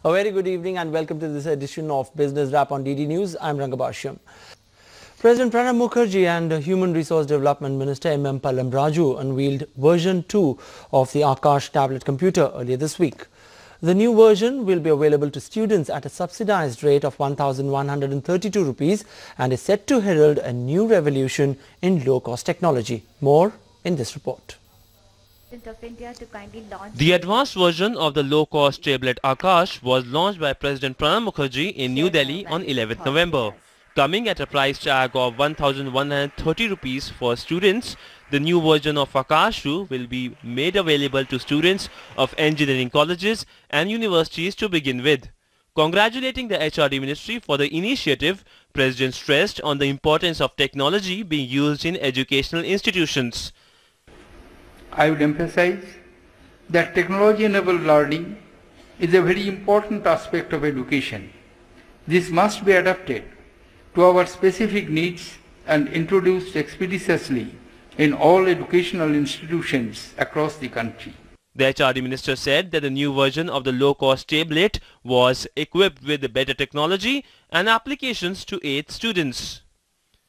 A very good evening and welcome to this edition of Business Wrap on DD News. I'm Rangabashyam. President Pranab Mukherjee and Human Resource Development Minister M.M. Palamraju unveiled version 2 of the Aakash tablet computer earlier this week. The new version will be available to students at a subsidized rate of 1,132 rupees and is set to herald a new revolution in low-cost technology. More in this report. The advanced version of the low-cost tablet Aakash was launched by President Pranab Mukherjee in New Delhi on 11th November. Coming at a price tag of 1,130 rupees for students, the new version of Aakash2 will be made available to students of engineering colleges and universities to begin with. Congratulating the HRD Ministry for the initiative, President stressed on the importance of technology being used in educational institutions. I would emphasize that technology-enabled learning is a very important aspect of education. This must be adapted to our specific needs and introduced expeditiously in all educational institutions across the country. The HRD Minister said that the new version of the low-cost tablet was equipped with better technology and applications to aid students.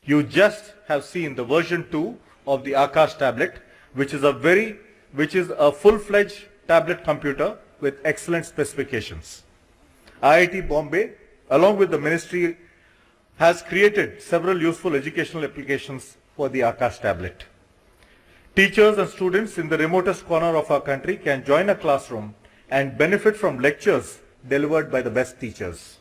You just have seen the version 2 of the Aakash tablet, which is a full-fledged tablet computer with excellent specifications. IIT Bombay, along with the ministry, has created several useful educational applications for the Aakash tablet. Teachers and students in the remotest corner of our country can join a classroom and benefit from lectures delivered by the best teachers.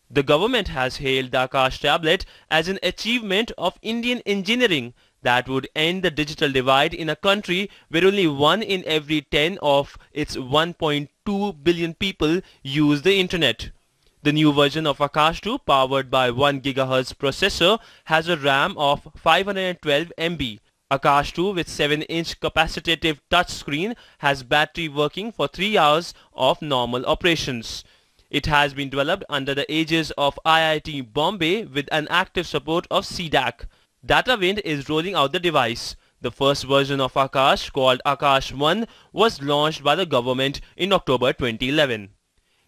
The government has hailed the Aakash tablet as an achievement of Indian engineering that would end the digital divide in a country where only 1 in every 10 of its 1.2 billion people use the internet. The new version of Aakash2, powered by 1 GHz processor, has a RAM of 512 MB. Aakash2 with 7-inch capacitive touchscreen has battery working for 3 hours of normal operations. It has been developed under the aegis of IIT Bombay with an active support of CDAC. DataWind is rolling out the device. The first version of Aakash, called Aakash1, was launched by the government in October 2011.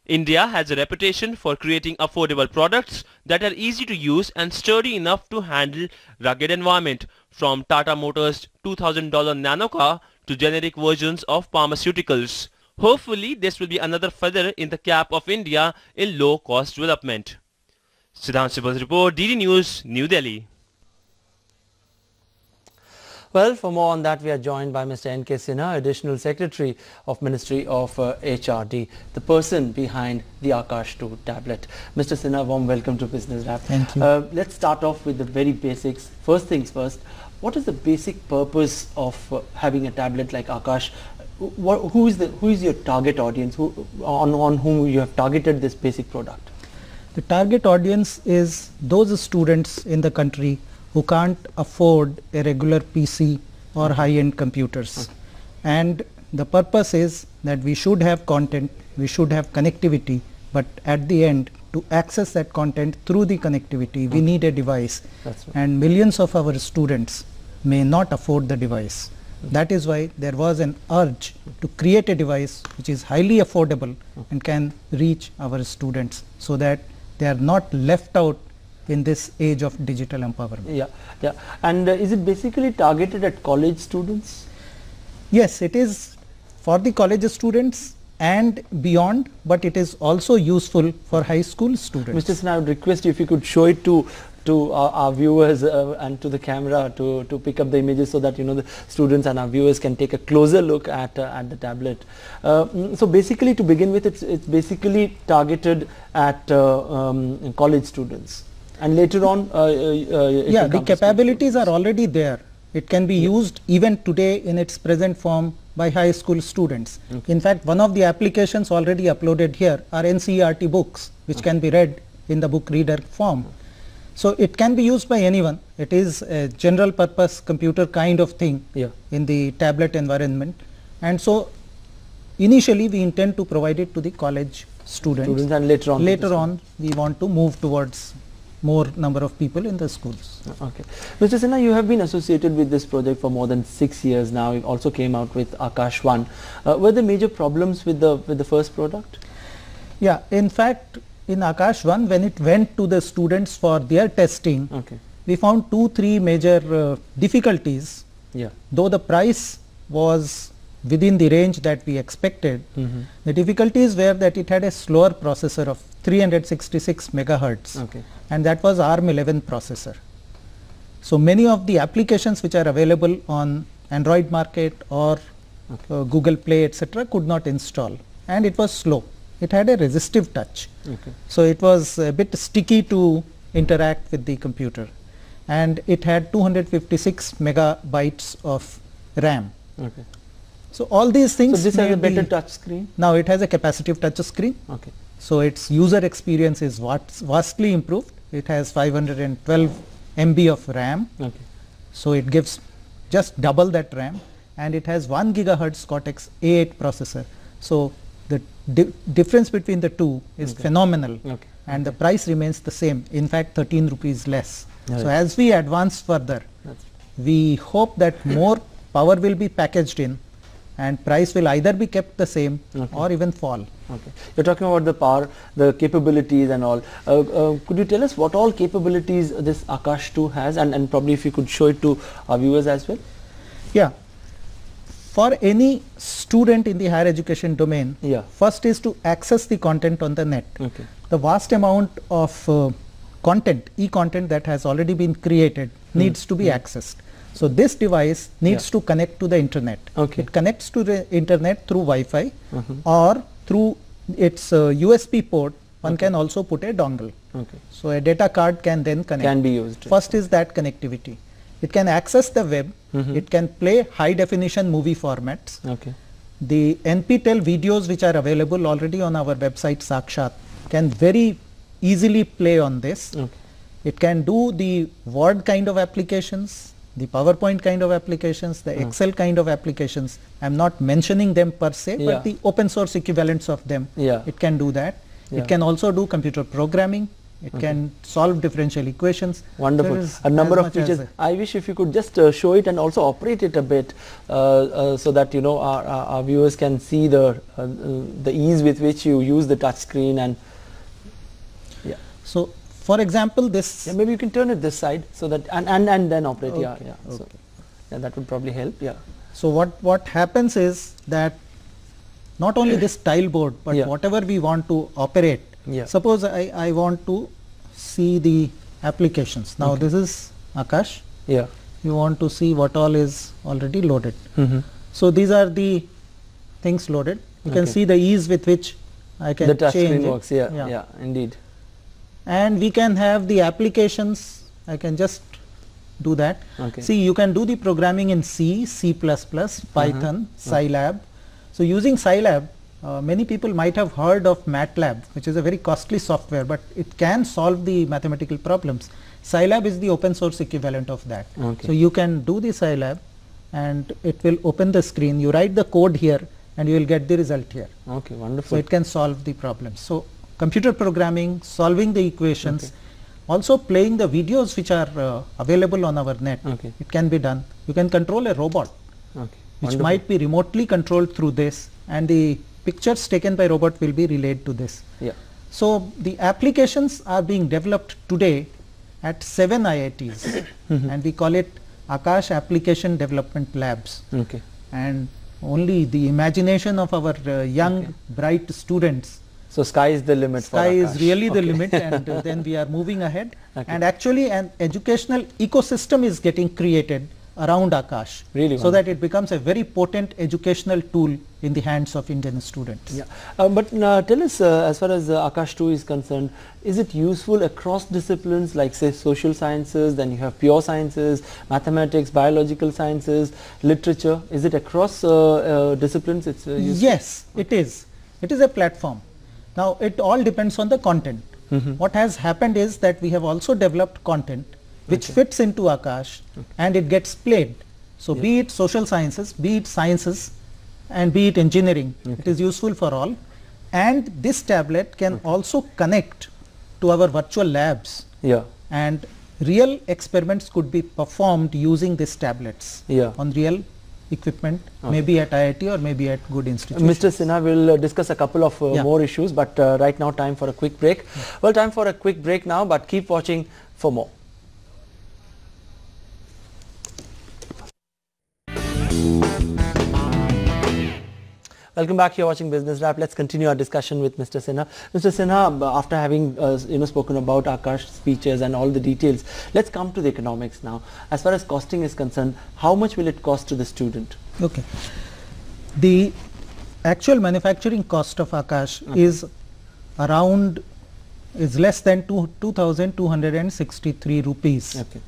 India has a reputation for creating affordable products that are easy to use and sturdy enough to handle rugged environment, from Tata Motors' $2,000 nano car to generic versions of pharmaceuticals. Hopefully, this will be another feather in the cap of India in low-cost development. Siddhant Sibhal's report, DD News, New Delhi. Well, for more on that, we are joined by Mr. N.K Sinha, Additional Secretary of Ministry of HRD, the person behind the Aakash2 tablet. Mr. Sinha, warm welcome to Business Wrap. Thank you. Let's start off with the very basics. First things first, what is the basic purpose of having a tablet like Aakash? Who is your target audience? On whom you have targeted this basic product? The target audience is those students in the country who can't afford a regular PC or high-end computers. And the purpose is that we should have content, we should have connectivity, but at the end, to access that content through the connectivity, we need a device. That's right. And millions of our students may not afford the device. That is why there was an urge to create a device which is highly affordable and can reach our students so that they are not left out in this age of digital empowerment. Yeah. And is it basically targeted at college students? Yes, it is for the college students and beyond, but it is also useful for high school students. Mr. Sinha, I would request you if you could show it to our viewers and to the camera to pick up the images so that the students and our viewers can take a closer look at the tablet. So basically, to begin with, it's basically targeted at college students. And later on, the capabilities are already there. It can be used even today in its present form by high school students. Okay. In fact, one of the applications already uploaded here are NCERT books, which can be read in the book reader form. So it can be used by anyone. It is a general purpose computer kind of thing in the tablet environment. And so initially we intend to provide it to the college students and later on we want to move towards more number of people in the schools. Okay. Mr. Sinha, you have been associated with this project for more than 6 years now. You also came out with Aakash1. Were there major problems with the first product? Yeah, in fact, in Aakash2, when it went to the students for their testing, we found 2-3 major difficulties. Yeah. Though the price was within the range that we expected, the difficulties were that it had a slower processor of 366 megahertz, and that was ARM11 processor. So many of the applications which are available on Android market or Google Play, etc., could not install, and it was slow. It had a resistive touch, so it was a bit sticky to interact with the computer, and it had 256 megabytes of RAM. So all these things. So this has a better touch screen. Now it has a capacitive touch screen. So its user experience is vastly improved. It has 512 MB of RAM. So it gives just double that RAM, and it has 1 gigahertz Cortex A8 processor. So the difference between the two is phenomenal, and the price remains the same. In fact, 13 rupees less. So as we advance further, we hope that more power will be packaged in, and price will either be kept the same or even fall. You're talking about the power, the capabilities and all. Could you tell us what all capabilities this Aakash2 has, and probably if you could show it to our viewers as well? Yeah. For any student in the higher education domain, first is to access the content on the net. The vast amount of content, e-content that has already been created needs to be accessed. So this device needs to connect to the internet. It connects to the internet through Wi-Fi or through its USB port. One can also put a dongle. So a data card can then connect. Can be used. First is that connectivity. It can access the web. It can play high definition movie formats. The NPTEL videos which are available already on our website Sakshat can very easily play on this. It can do the Word kind of applications, the PowerPoint kind of applications, the Excel kind of applications. I am not mentioning them per se, but the open source equivalents of them. It can do that. It can also do computer programming. It can solve differential equations. Wonderful. A number of features. I wish if you could just show it and also operate it a bit, so that our viewers can see the ease with which you use the touch screen. And so for example, this maybe you can turn it this side so that and then operate. So that would probably help. So what happens is that not only this tile board, but whatever we want to operate. Suppose I want to see the applications. Now this is Aakash. You want to see what all is already loaded. So these are the things loaded. You can see the ease with which I can the touch change screen works. Indeed. And we can have the applications. I can just do that. See, you can do the programming in C, C++, Python, Scilab. So using Scilab, many people might have heard of MATLAB, which is a very costly software, but it can solve the mathematical problems. Scilab is the open source equivalent of that. So you can do the Scilab and it will open the screen. You write the code here and you will get the result here. Wonderful. So it can solve the problems. So computer programming, solving the equations, also playing the videos which are available on our net. It can be done. You can control a robot, which might be remotely controlled through this, and the pictures taken by robot will be relayed to this. So the applications are being developed today at 7 IITs and we call it Aakash Application Development Labs. And only the imagination of our young bright students. So sky is the limit. Sky is really the limit, and then we are moving ahead. And actually an educational ecosystem is getting created around Aakash, so that it becomes a very potent educational tool in the hands of Indian students. But tell us, as far as Aakash2 is concerned, is it useful across disciplines like say social sciences, then you have pure sciences, mathematics, biological sciences, literature? Is it across disciplines? It's Yes, it is. It is a platform. Now it all depends on the content. What has happened is that we have also developed content which fits into Aakash and it gets played. So be it social sciences, be it sciences, and be it engineering, it is useful for all. And this tablet can also connect to our virtual labs. And real experiments could be performed using these tablets on real equipment, maybe at IIT or maybe at good institutions. Mr. Sinha will discuss a couple of more issues, but right now time for a quick break. Well, time for a quick break now, but keep watching for more. Welcome back. You're watching Business Wrap. Let's continue our discussion with Mr. Sinha. Mr. Sinha, after having spoken about Aakash's speeches and all the details, let's come to the economics now. As far as costing is concerned, how much will it cost to the student? Okay. The actual manufacturing cost of Aakash is less than 2,263 rupees. Okay.